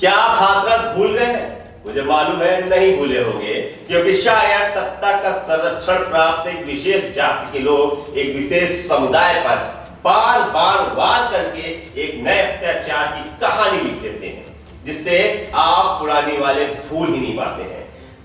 क्या आप हाथरस भूल गए? मुझे मालूम है नहीं भूले होंगे, क्योंकि शायद सत्ता का संरक्षण प्राप्त एक विशेष जाति के लोग एक विशेष समुदाय पर बार बार वार करके एक नए अत्याचार की कहानी लिख देते हैं, जिससे आप पुरानी वाले भूल ही नहीं पाते हैं।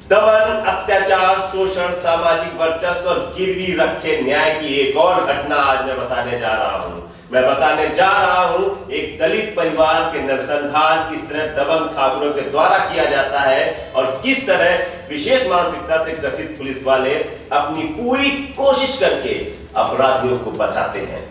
दमन, अत्याचार, शोषण, सामाजिक वर्चस्व और गिरवी रखे न्याय की एक और घटना आज मैं बताने जा रहा हूं। मैं बताने जा रहा हूं एक दलित परिवार के नरसंहार किस तरह दबंग ठाकुरों के द्वारा किया जाता है और किस तरह विशेष मानसिकता से ग्रसित पुलिस वाले अपनी पूरी कोशिश करके अपराधियों को बचाते हैं।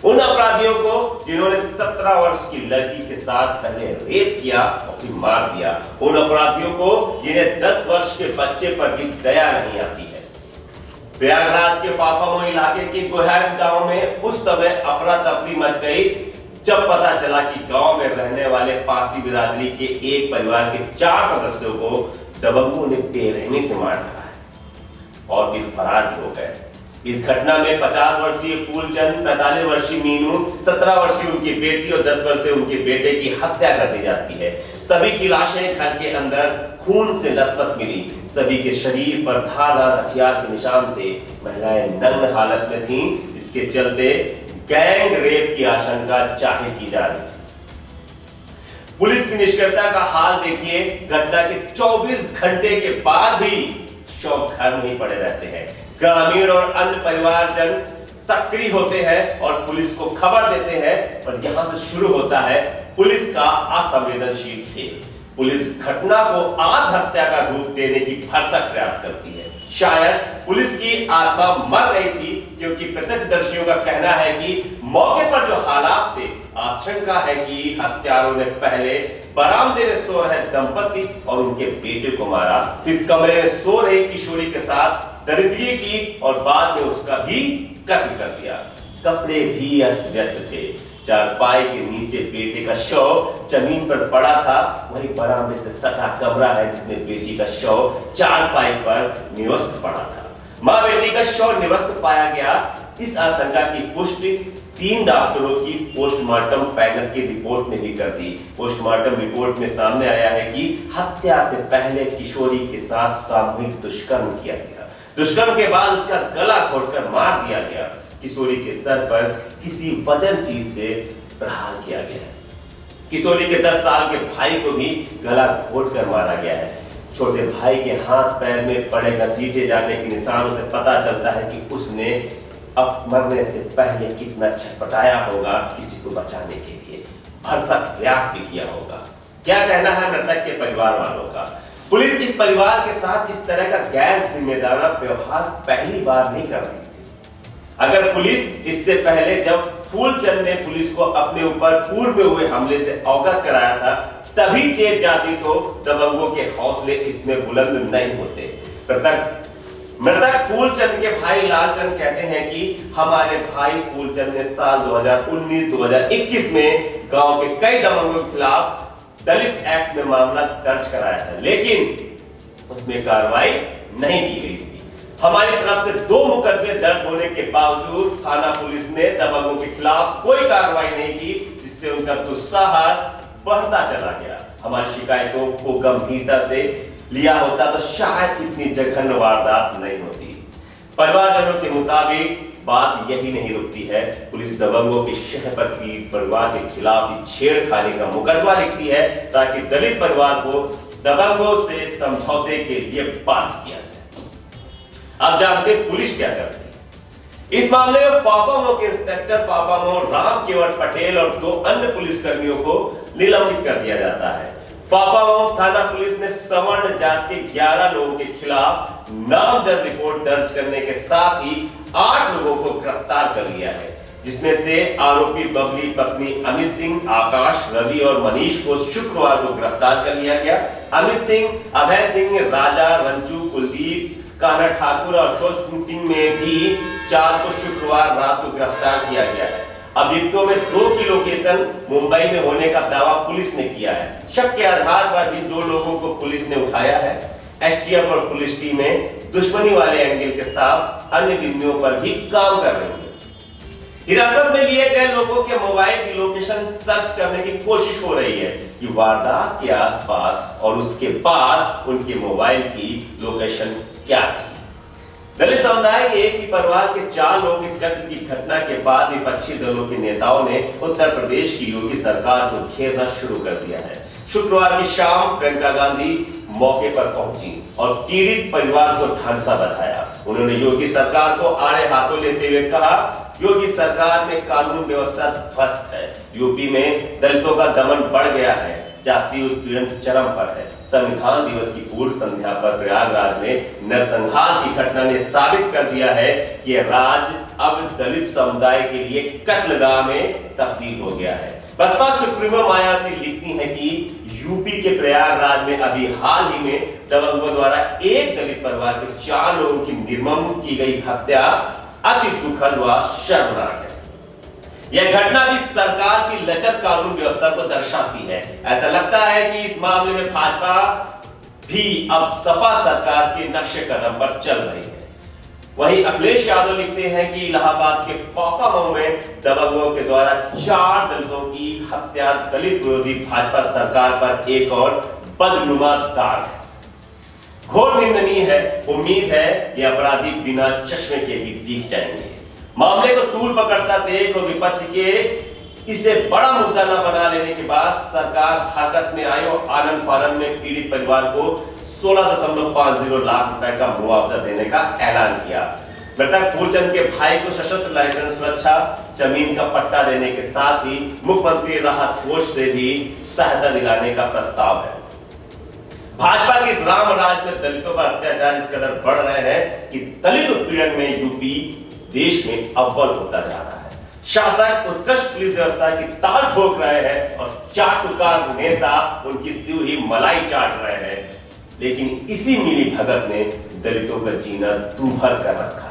उन अपराधियों को जिन्होंने 17 वर्ष की लड़की के साथ पहले रेप किया और फिर मार दिया। उन अपराधियों को जिन्हें 10 वर्ष के बच्चे पर भी दया नहीं आती है। प्रयागराज के फाफामऊ इलाके के गोहर गांव में उस समय अफरा तफरी मच गई जब पता चला कि गांव में रहने वाले पासी बिरादरी के एक परिवार के 4 सदस्यों को दबंगों ने बेरहमी से मार डाला है और फिर फरार भी हो गए। इस घटना में 50 वर्षीय फूलचंद, 45 वर्षीय मीनू, 17 वर्षीय उनकी बेटी और 10 वर्षीय उनके बेटे की हत्या कर दी जाती है। सभी की लाशें घर के अंदर खून से लथपथ मिली। सभी के शरीर पर धारदार हथियार के निशान थे। महिलाएं नग्न हालत में थीं, इसके चलते गैंग रेप की आशंका जाहिर की जा रही थी। पुलिस की निष्क्रियता का हाल देखिए। घटना के 24 घंटे के बाद भी शव घर में ही पड़े रहते हैं। ग्रामीण और अन्य परिवारजन सक्रिय होते हैं और पुलिस को खबर देते हैं, पर यहां से शुरू होता है पुलिस का असंवेदनशील खेल। पुलिस घटना को आत्महत्या का रूप देने की भरसक प्रयास करती है। शायद पुलिस की आत्मा मर रही थी, क्योंकि प्रत्यक्षदर्शियों का कहना है कि मौके पर जो हालात थे, आशंका है कि हत्यारों ने पहले बरामदे में सो रहे दंपति और उनके बेटे को मारा, फिर कमरे में सो रही किशोरी के साथ दरिद्री की और बाद में उसका भी कत्ल कर दिया। कपड़े भी अस्त व्यस्त थे। चारपाई के नीचे बेटे का शव जमीन पर पड़ा था। वही बरामदे से सटा कमरा है जिसमें बेटी का शव चारपाई पर निवस्त पड़ा था। मां बेटी का शव निवस्त पाया गया। इस आशंका की पुष्टि 3 डॉक्टरों की पोस्टमार्टम पैनल की रिपोर्ट ने भी कर दी। पोस्टमार्टम रिपोर्ट में सामने आया है कि हत्या से पहले किशोरी के साथ सामूहिक दुष्कर्म किया गया। दुष्कर्म के बाद उसका गला घोटकर मार दिया गया। किशोरी के सर पर किसी वजन चीज से प्रहार किया गया है। किशोरी के 10 साल के भाई को भी गला घोटकर मारा गया है। छोटे भाई के हाथ पैर में पड़े घसीटे जाने के निशानों से पता चलता है कि उसने अब मरने से पहले कितना छटपटाया होगा किसी को बचाने के लिए, भरसक प्रयास भी किया होगा। क्या कहना है मृतक के परिवार वालों का? पुलिस इस परिवार के साथ इस तरह का गैर जिम्मेदाराना व्यवहार पहली बार नहीं कर रही थी। अगर पुलिस इससे पहले जब फूलचंद ने पुलिस को अपने ऊपर पूर्व में हुए हमले से अवगत कराया था, तभी चेत जाती तो दबंगों के हौसले इतने बुलंद नहीं होते। मृतक फूलचंद के भाई लालचंद कहते हैं कि हमारे भाई फूलचंद ने साल 2019-2021 में गांव के कई दबंगों के खिलाफ दलित एक्ट में मामला दर्ज कराया था, लेकिन उसमें कार्रवाई नहीं की गई थी। हमारी तरफ से 2 मुकदमे दर्ज होने के बावजूद थाना पुलिस ने दबंगों के खिलाफ कोई कार्रवाई नहीं की, जिससे उनका दुस्साहस बढ़ता चला गया। हमारी शिकायतों को गंभीरता से लिया होता तो शायद इतनी जघन्य वारदात नहीं होती। परिवारजनों के मुताबिक बात यही नहीं रुकती है। पुलिस दबंगों की शह पर पीड़ित परिवार के खिलाफ छेड़खानी का मुकदमा लिखती है ताकि दलित परिवार को दबंगों से समझौते के लिए बाध्य किया जाए। अब जानते पुलिस क्या करती है। इस मामले में फाफामऊ के इंस्पेक्टर फाफामऊ राम केवट पटेल और 2 अन्य पुलिसकर्मियों को निलंबित कर दिया जाता है। फाफामऊ थाना पुलिस ने सवर्ण जाति के 11 लोगों के खिलाफ नामजद रिपोर्ट दर्ज करने के साथ ही 8 लोगों को गिरफ्तार कर लिया है, जिसमें से आरोपी बबली पत्नी अमित सिंह, आकाश, रवि और मनीष को शुक्रवार को गिरफ्तार कर लिया गया। अमित सिंह, अभय सिंह, राजा, रंजू, कुलदीप, कान्हा ठाकुर और अशोक सिंह में भी 4 को शुक्रवार रात को गिरफ्तार किया गया है। अभियुक्तों में 2 की लोकेशन मुंबई में होने का दावा पुलिस ने किया है। शक के आधार पर भी 2 लोगों को पुलिस ने उठाया है। एसटीएफ और पुलिस टीमें दुश्मनी वाले एंगल के साथ अन्य बिंदुओं पर भी काम कर रही है। हिरासत में लिए गए लोगों के मोबाइल की लोकेशन सर्च करने की कोशिश हो रही है, कि वारदात के आसपास और उसके बाद उनके मोबाइल की लोकेशन क्या थी। दलित समुदाय के एक ही परिवार के 4 लोगों के कत्ल की घटना के बाद विपक्षी दलों के नेताओं ने उत्तर प्रदेश की योगी सरकार को घेरना शुरू कर दिया है। शुक्रवार की शाम प्रियंका गांधी मौके पर पहुंची और पीड़ित परिवार को ढांढसा बधाया। उन्होंने योगी सरकार को आड़े हाथों लेते हुए कहा, योगी सरकार में कानून व्यवस्था ध्वस्त है, यूपी में दलितों का दमन बढ़ गया है, जातीय उत्पीड़न चरम पर है। संविधान दिवस की पूर्व संध्या पर प्रयागराज में नरसंहार की घटना ने साबित कर दिया है कि राज्य अब दलित समुदाय के लिए कत्लगाह में तब्दील हो गया है। बसपा सुप्रीमो मायावती लिखती हैं कि यूपी के प्रयागराज में अभी हाल ही में दबंगों द्वारा एक दलित परिवार के 4 लोगों की निर्मम की गई हत्या अति दुखद व शर्मनाक है। यह घटना भी सरकार की लचर कानून व्यवस्था को दर्शाती है। ऐसा लगता है कि इस मामले में भाजपा भी अब सपा सरकार के नक्शे कदम पर चल रही है। वहीं अखिलेश यादव लिखते हैं कि इलाहाबाद के फौका मऊ में दबंगों के द्वारा 4 दलितों की हत्या दलित विरोधी भाजपा सरकार पर एक और बदनुमा दाग है। घोर निंदनीय है। उम्मीद है ये अपराधी बिना चश्मे के भी दिख जाएंगे। मामले को तूल पकड़ता देख और विपक्ष के इसे बड़ा मुद्दा न बना लेने के बाद सरकार हरकत में आई और आनंद फानंद में पीड़ित परिवार को 16.50 लाख रुपए का मुआवजा देने का ऐलान किया। मृतक फूलचंद के भाई को सशस्त्र लाइसेंस सुरक्षा, जमीन का पट्टा देने के साथ ही मुख्यमंत्री राहत कोष से भी सहायता दिलाने का प्रस्ताव है। भाजपा के इस राम राज में दलितों पर अत्याचार इस कदर बढ़ रहे हैं कि दलित उत्पीड़न में यूपी देश में अव्वल होता जा रहा है। शासक उत्कृष्ट पुलिस व्यवस्था की ताल ठोक रहे हैं और चाटुकार नेता उनकी दी हुई मलाई चाट रहे हैं। लेकिन इसी मिली भगत ने दलितों का जीना दूभर कर रखा है।